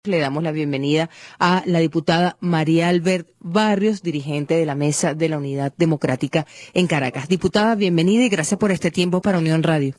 Le damos la bienvenida a la diputada María Albert Barrios, dirigente de la Mesa de la Unidad Democrática en Caracas. Diputada, bienvenida y gracias por este tiempo para Unión Radio.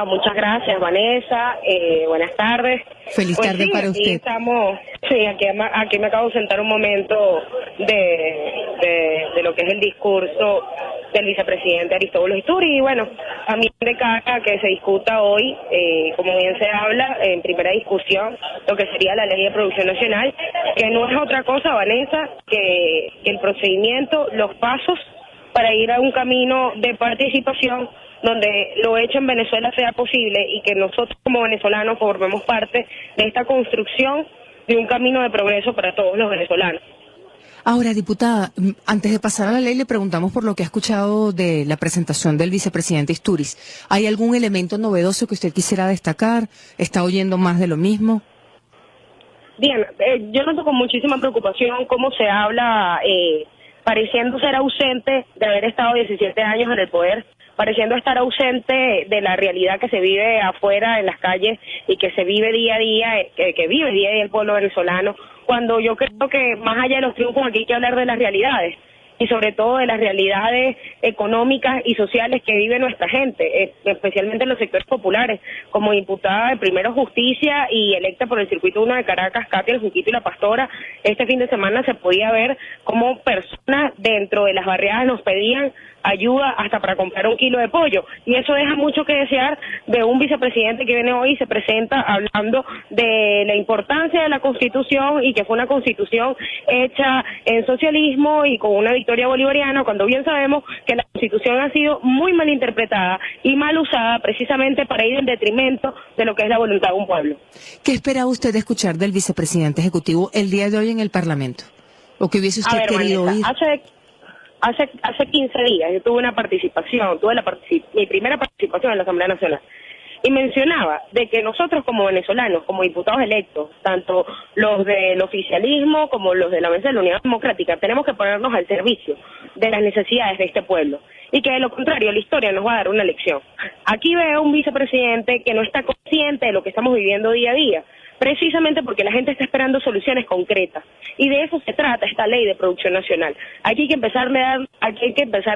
Muchas gracias, Vanessa. Buenas tardes. Feliz tarde para aquí usted. Estamos, aquí me acabo de sentar un momento de lo que es el discurso del vicepresidente Aristóbulo Isturiz, y bueno, a mí me caga que se discuta hoy, como bien se habla, en primera discusión, lo que sería la Ley de Producción Nacional, que no es otra cosa, Vanessa, que el procedimiento, los pasos para ir a un camino de participación donde lo hecho en Venezuela sea posible y que nosotros como venezolanos formemos parte de esta construcción de un camino de progreso para todos los venezolanos. Ahora, diputada, antes de pasar a la ley, le preguntamos por lo que ha escuchado de la presentación del vicepresidente Isturiz. ¿Hay algún elemento novedoso que usted quisiera destacar? ¿Está oyendo más de lo mismo? Bien, yo noto con muchísima preocupación cómo se habla, pareciendo ser ausente de haber estado 17 años en el poder, pareciendo estar ausente de la realidad que se vive afuera en las calles y que se vive día a día, que vive día a día el pueblo venezolano, cuando yo creo que más allá de los triunfos aquí hay que hablar de las realidades y sobre todo de las realidades económicas y sociales que vive nuestra gente, especialmente en los sectores populares. Como diputada de Primero Justicia y electa por el Circuito 1 de Caracas, Katia, el Junquito y la Pastora, este fin de semana se podía ver cómo personas dentro de las barriadas nos pedían ayuda hasta para comprar un kilo de pollo, y eso deja mucho que desear de un vicepresidente que viene hoy y se presenta hablando de la importancia de la Constitución y que fue una Constitución hecha en socialismo y con una victoria bolivariana, cuando bien sabemos que la Constitución ha sido muy mal interpretada y mal usada precisamente para ir en detrimento de lo que es la voluntad de un pueblo. ¿Qué espera usted escuchar del vicepresidente ejecutivo el día de hoy en el Parlamento? ¿O qué hubiese usted querido oír? Hace 15 días yo tuve una participación, mi primera participación en la Asamblea Nacional, y mencionaba de que nosotros como venezolanos, como diputados electos, tanto los del oficialismo como los de la Mesa de la Unidad Democrática, tenemos que ponernos al servicio de las necesidades de este pueblo, y que de lo contrario la historia nos va a dar una lección. Aquí veo un vicepresidente que no está consciente de lo que estamos viviendo día a día, precisamente porque la gente está esperando soluciones concretas, y de eso se trata esta ley de producción nacional. Aquí hay que empezar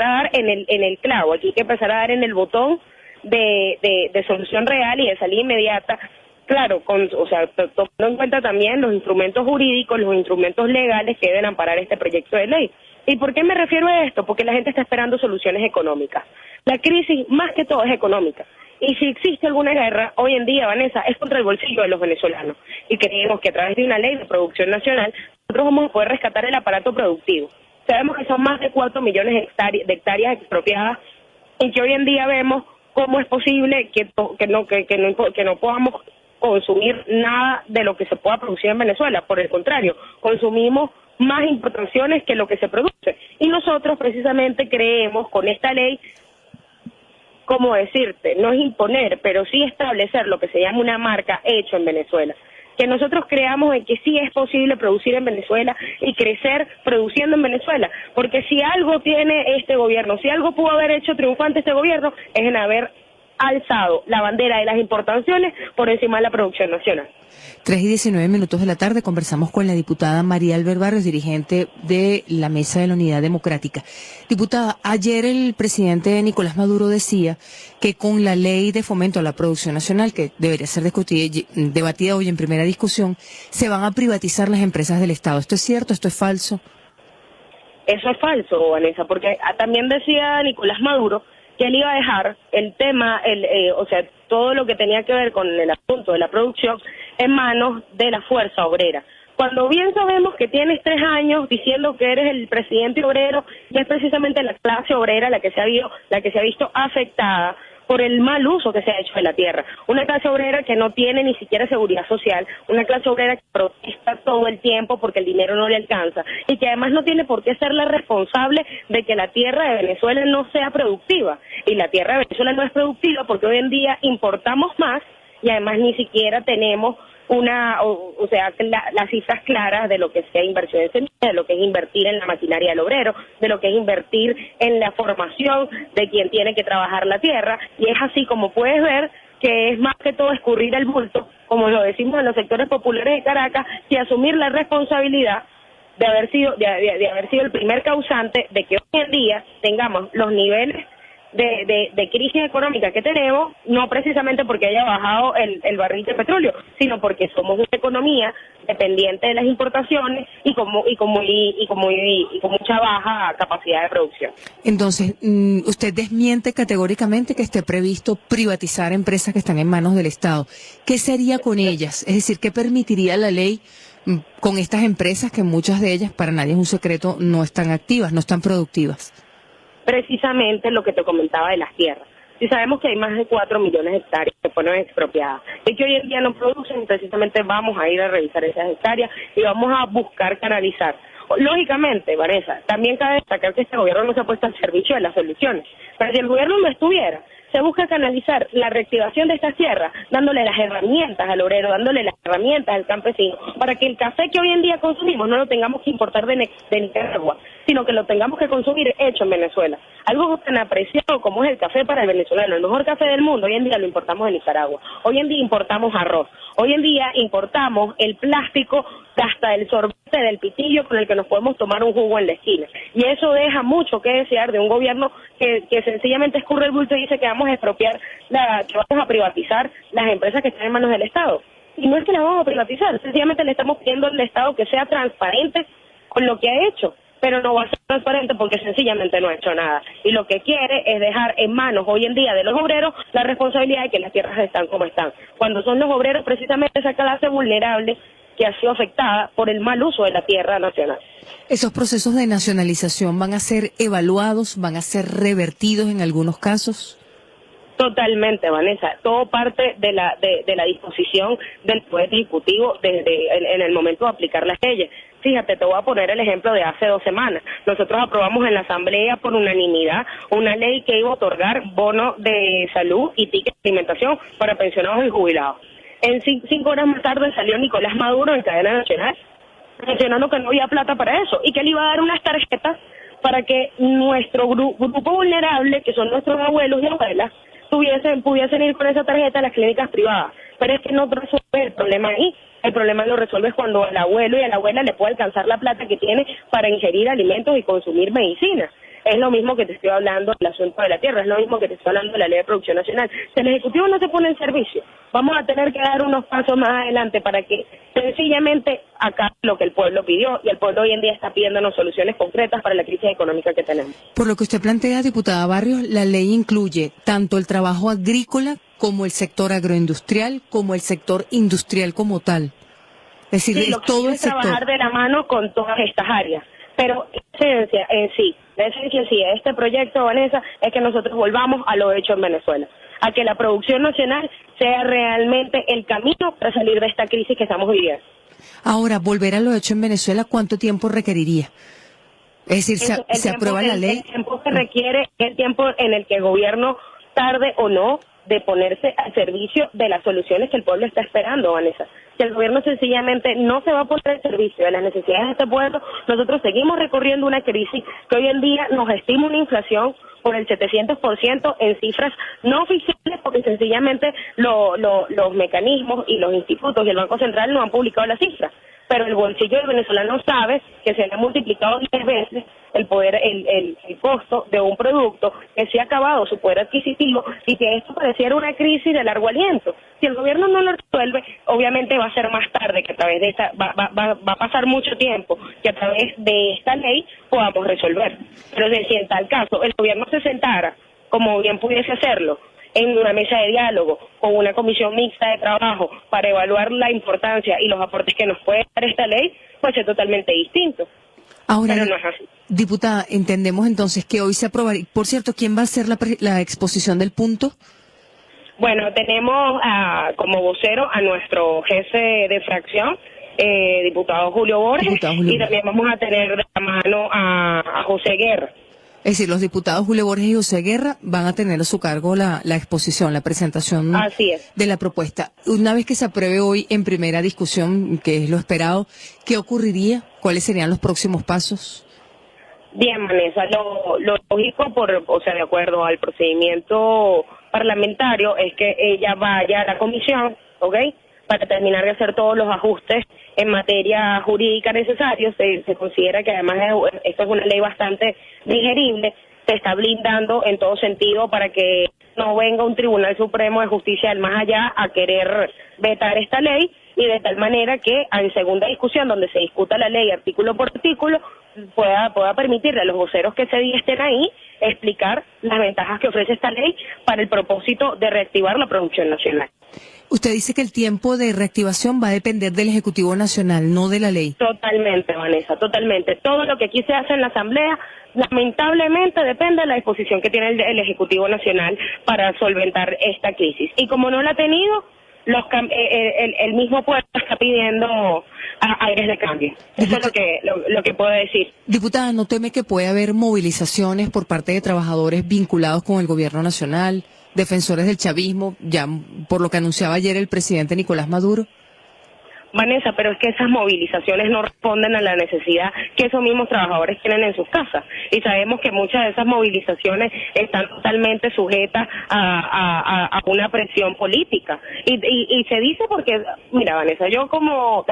a dar en el clavo, aquí hay que empezar a dar en el botón de solución real y de salida inmediata, claro, tomando en cuenta también los instrumentos jurídicos, los instrumentos legales que deben amparar este proyecto de ley. ¿Y por qué me refiero a esto? Porque la gente está esperando soluciones económicas. La crisis, más que todo, es económica. Y si existe alguna guerra, hoy en día, Vanessa, es contra el bolsillo de los venezolanos. Y creemos que a través de una ley de producción nacional, nosotros vamos a poder rescatar el aparato productivo. Sabemos que son más de 4 millones de hectáreas expropiadas y que hoy en día vemos cómo es posible que no podamos consumir nada de lo que se pueda producir en Venezuela. Por el contrario, consumimos más importaciones que lo que se produce. Y nosotros precisamente creemos con esta ley, ¿cómo decirte? No es imponer, pero sí establecer lo que se llama una marca hecho en Venezuela. Que nosotros creamos en que sí es posible producir en Venezuela y crecer produciendo en Venezuela. Porque si algo tiene este gobierno, si algo pudo haber hecho triunfante este gobierno, es en haber alzado la bandera de las importaciones por encima de la producción nacional. 3:19 de la tarde, conversamos con la diputada María Albert Barrios, dirigente de la Mesa de la Unidad Democrática. Diputada, ayer el presidente Nicolás Maduro decía que con la ley de fomento a la producción nacional, que debería ser debatida hoy en primera discusión, se van a privatizar las empresas del Estado. ¿Esto es cierto? ¿Esto es falso? Eso es falso, Vanessa, porque también decía Nicolás Maduro que él iba a dejar el tema, todo lo que tenía que ver con el asunto de la producción en manos de la fuerza obrera. Cuando bien sabemos que tienes 3 años diciendo que eres el presidente obrero, y es precisamente la clase obrera la que se ha visto afectada por el mal uso que se ha hecho de la tierra. Una clase obrera que no tiene ni siquiera seguridad social, una clase obrera que protesta todo el tiempo porque el dinero no le alcanza y que además no tiene por qué ser la responsable de que la tierra de Venezuela no sea productiva. Y la tierra de Venezuela no es productiva porque hoy en día importamos más y además ni siquiera tenemos las cifras claras de lo que sea inversión en semillas, de lo que es invertir en la maquinaria del obrero, de lo que es invertir en la formación de quien tiene que trabajar la tierra, y es así como puedes ver que es más que todo escurrir el bulto como lo decimos en los sectores populares de Caracas, y asumir la responsabilidad de haber sido el primer causante de que hoy en día tengamos los niveles de crisis económica que tenemos, no precisamente porque haya bajado el barril de petróleo, sino porque somos una economía dependiente de las importaciones y con mucha baja capacidad de producción. Entonces, usted desmiente categóricamente que esté previsto privatizar empresas que están en manos del Estado. ¿Qué sería con ellas? Es decir, ¿qué permitiría la ley con estas empresas que muchas de ellas, para nadie es un secreto, no están activas, no están productivas? Precisamente lo que te comentaba de las tierras. Si sabemos que hay más de 4 millones de hectáreas que fueron expropiadas y que hoy en día no producen, precisamente vamos a ir a revisar esas hectáreas y vamos a buscar canalizar. Lógicamente, Vanessa, también cabe destacar que este gobierno no se ha puesto al servicio de las soluciones, pero si el gobierno no estuviera, se busca canalizar la reactivación de estas tierras, dándole las herramientas al obrero, dándole las herramientas al campesino, para que el café que hoy en día consumimos no lo tengamos que importar de Nicaragua, sino que lo tengamos que consumir hecho en Venezuela. Algo tan apreciado como es el café para el venezolano, el mejor café del mundo, hoy en día lo importamos de Nicaragua. Hoy en día importamos arroz. Hoy en día importamos el plástico hasta el sorbete del pitillo con el que nos podemos tomar un jugo en la esquina. Y eso deja mucho que desear de un gobierno que sencillamente escurre el bulto y dice que vamos a expropiar, que vamos a privatizar las empresas que están en manos del Estado. Y no es que las vamos a privatizar, sencillamente le estamos pidiendo al Estado que sea transparente con lo que ha hecho, pero no va a ser transparente porque sencillamente no ha hecho nada. Y lo que quiere es dejar en manos hoy en día de los obreros la responsabilidad de que las tierras están como están, cuando son los obreros precisamente esa clase vulnerable que ha sido afectada por el mal uso de la tierra nacional. ¿Esos procesos de nacionalización van a ser evaluados, van a ser revertidos en algunos casos? Totalmente, Vanessa. Todo parte de la disposición del Poder Ejecutivo en el momento de aplicar las leyes. Fíjate, te voy a poner el ejemplo de hace 2 semanas. Nosotros aprobamos en la Asamblea por unanimidad una ley que iba a otorgar bono de salud y ticket de alimentación para pensionados y jubilados. En 5 horas más tarde salió Nicolás Maduro en cadena nacional mencionando que no había plata para eso y que él iba a dar unas tarjetas para que nuestro grupo vulnerable, que son nuestros abuelos y abuelas, pudiesen ir con esa tarjeta a las clínicas privadas. Pero es que no resuelve el problema ahí. El problema lo resuelves cuando al abuelo y a la abuela le puede alcanzar la plata que tiene para ingerir alimentos y consumir medicinas. Es lo mismo que te estoy hablando del asunto de la tierra, es lo mismo que te estoy hablando de la Ley de Producción Nacional. Si el Ejecutivo no se pone en servicio, vamos a tener que dar unos pasos más adelante para que sencillamente acabe lo que el pueblo pidió, y el pueblo hoy en día está pidiéndonos soluciones concretas para la crisis económica que tenemos. Por lo que usted plantea, diputada Barrios, la ley incluye tanto el trabajo agrícola como el sector agroindustrial, como el sector industrial como tal. Es decir, sí, es todo el sector. Trabajar de la mano con todas estas áreas. Pero la esencia en sí de este proyecto, Vanessa, es que nosotros volvamos a lo hecho en Venezuela, a que la producción nacional sea realmente el camino para salir de esta crisis que estamos viviendo. Ahora, volver a lo hecho en Venezuela, ¿cuánto tiempo requeriría? Es decir, se aprueba la ley. El tiempo que requiere es el tiempo en el que el gobierno tarde o no de ponerse al servicio de las soluciones que el pueblo está esperando, Vanessa. Si el gobierno sencillamente no se va a poner al servicio de las necesidades de este pueblo, nosotros seguimos recorriendo una crisis que hoy en día nos estima una inflación por el 700% en cifras no oficiales, porque sencillamente los mecanismos y los institutos y el Banco Central no han publicado las cifras. Pero el bolsillo del venezolano sabe que se le ha multiplicado 10 veces el costo de un producto, que se ha acabado su poder adquisitivo y que esto pareciera una crisis de largo aliento. Si el gobierno no lo resuelve, obviamente va a ser más tarde, que a través de esta va a pasar mucho tiempo que a través de esta ley podamos resolver. Pero si en tal caso el gobierno se sentara, como bien pudiese hacerlo, en una mesa de diálogo con una comisión mixta de trabajo para evaluar la importancia y los aportes que nos puede dar esta ley, pues es totalmente distinto. Ahora, pero no es así. Diputada, entendemos entonces que hoy se aprobará. Por cierto, ¿quién va a hacer la exposición del punto? Bueno, tenemos como vocero a nuestro jefe de fracción, diputado Julio Borges, y también vamos a tener de la mano a José Guerra. Es decir, los diputados Julio Borges y José Guerra van a tener a su cargo la exposición, la presentación de la propuesta. Una vez que se apruebe hoy en primera discusión, que es lo esperado, ¿qué ocurriría? ¿Cuáles serían los próximos pasos? Bien, Vanessa, lo lógico, de acuerdo al procedimiento parlamentario, es que ella vaya a la comisión, ¿ok? para terminar de hacer todos los ajustes en materia jurídica necesarios. Se considera que además esto es una ley bastante digerible, se está blindando en todo sentido para que no venga un Tribunal Supremo de Justicia del más allá a querer vetar esta ley, y de tal manera que en segunda discusión, donde se discuta la ley artículo por artículo, pueda permitirle a los voceros que ese día estén ahí explicar las ventajas que ofrece esta ley para el propósito de reactivar la producción nacional. Usted dice que el tiempo de reactivación va a depender del Ejecutivo Nacional, no de la ley. Totalmente, Vanessa, totalmente. Todo lo que aquí se hace en la Asamblea, lamentablemente, depende de la disposición que tiene el Ejecutivo Nacional para solventar esta crisis. Y como no la ha tenido, el mismo pueblo está pidiendo aires de cambio. Eso es lo que puedo decir. Diputada, ¿no teme que puede haber movilizaciones por parte de trabajadores vinculados con el gobierno nacional, defensores del chavismo, ya por lo que anunciaba ayer el presidente Nicolás Maduro? Vanessa, pero es que esas movilizaciones no responden a la necesidad que esos mismos trabajadores tienen en sus casas. Y sabemos que muchas de esas movilizaciones están totalmente sujetas a una presión política. Y se dice porque, mira, Vanessa, yo como,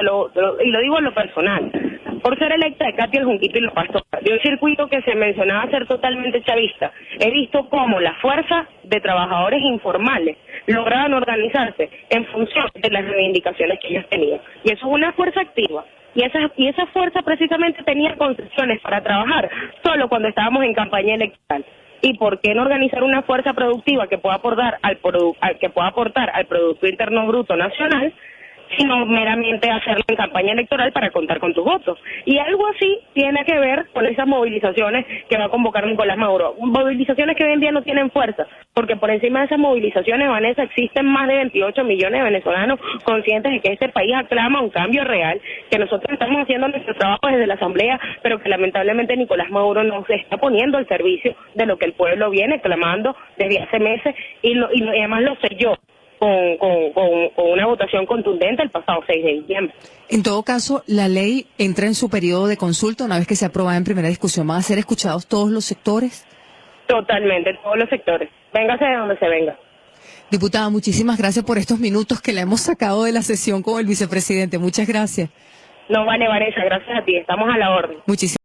y lo digo en lo personal, por ser electa de Katy el Junquito y los Pastores, de un circuito que se mencionaba ser totalmente chavista, he visto cómo la fuerza de trabajadores informales lograban organizarse en función de las reivindicaciones que ellos tenían. Y eso es una fuerza activa. Y esa fuerza precisamente tenía concesiones para trabajar solo cuando estábamos en campaña electoral. ¿Y por qué no organizar una fuerza productiva que pueda aportar al Producto Interno Bruto Nacional, sino meramente hacerlo en campaña electoral para contar con tus votos? Y algo así tiene que ver con esas movilizaciones que va a convocar Nicolás Maduro. Movilizaciones que hoy en día no tienen fuerza, porque por encima de esas movilizaciones, Vanessa, existen más de 28 millones de venezolanos conscientes de que este país aclama un cambio real, que nosotros estamos haciendo nuestro trabajo desde la Asamblea, pero que lamentablemente Nicolás Maduro no se está poniendo al servicio de lo que el pueblo viene clamando desde hace meses, y además lo selló con una votación contundente el pasado 6 de diciembre. En todo caso, la ley entra en su periodo de consulta una vez que sea aprobada en primera discusión. ¿Van a ser escuchados todos los sectores? Totalmente, todos los sectores. Véngase de donde se venga. Diputada, muchísimas gracias por estos minutos que la hemos sacado de la sesión con el vicepresidente. Muchas gracias. No vale, Vanessa, gracias a ti. Estamos a la orden. Muchísimas